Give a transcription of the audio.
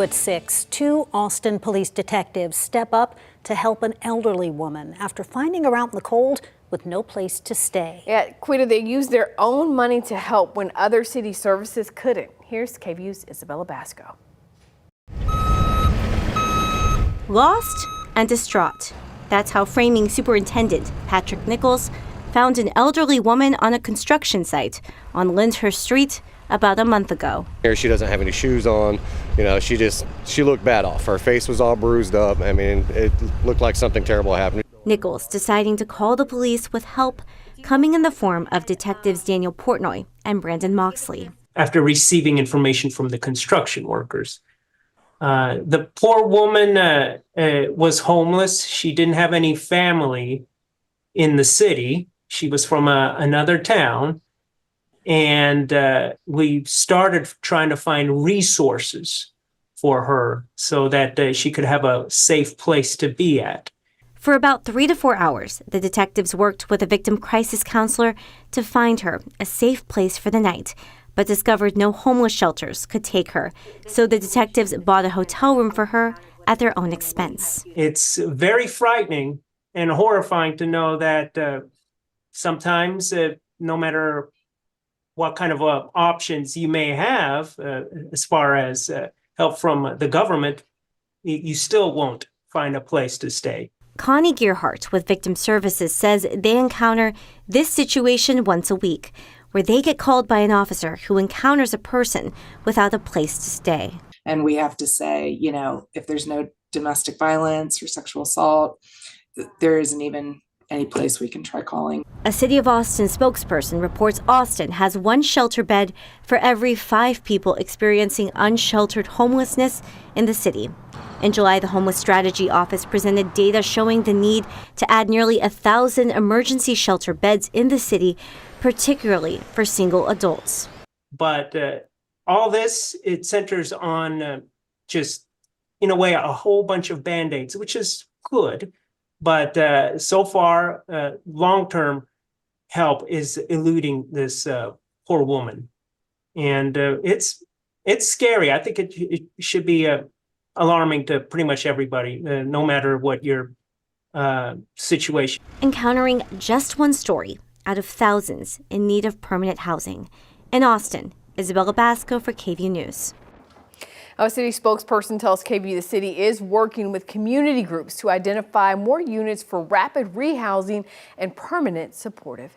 At 6, 2 Austin police detectives step up to help an elderly woman after finding her out in the cold with no place to stay. Yeah, Quita, they used their own money to help when other city services couldn't. Here's KVUE's Isabella Basco. Lost and distraught. That's how framing superintendent Patrick Nichols found an elderly woman on a construction site on Lyndhurst Street about a month ago. She doesn't have any shoes on. You know, she looked bad off. Her face was all bruised up. I mean, it looked like something terrible happened. Nichols deciding to call the police with help coming in the form of detectives Daniel Portnoy and Brandon Moxley. After receiving information from the construction workers, the poor woman was homeless. She didn't have any family in the city. She was from another town. And we started trying to find resources for her so that she could have a safe place to be at. For about 3 to 4 hours, the detectives worked with a victim crisis counselor to find her a safe place for the night, but discovered no homeless shelters could take her. So the detectives bought a hotel room for her at their own expense. It's very frightening and horrifying to know that sometimes, no matter what kind of options you may have as far as help from the government, you still won't find a place to stay. Connie Gearhart with Victim Services says they encounter this situation once a week, where they get called by an officer who encounters a person without a place to stay. And we have to say, you know, if there's no domestic violence or sexual assault, there isn't even any place we can try calling. A City of Austin spokesperson reports Austin has 1 shelter bed for every 5 people experiencing unsheltered homelessness in the city. In July, the Homeless Strategy Office presented data showing the need to add nearly 1,000 emergency shelter beds in the city, particularly for single adults. But all this, it centers on just, in a way, a whole bunch of Band-Aids, which is good. But so far, long-term help is eluding this poor woman. And it's scary. I think it should be alarming to pretty much everybody, no matter what your situation. Encountering just one story out of thousands in need of permanent housing. In Austin, Isabella Basco for KVUE News. A city spokesperson tells KVUE the city is working with community groups to identify more units for rapid rehousing and permanent supportive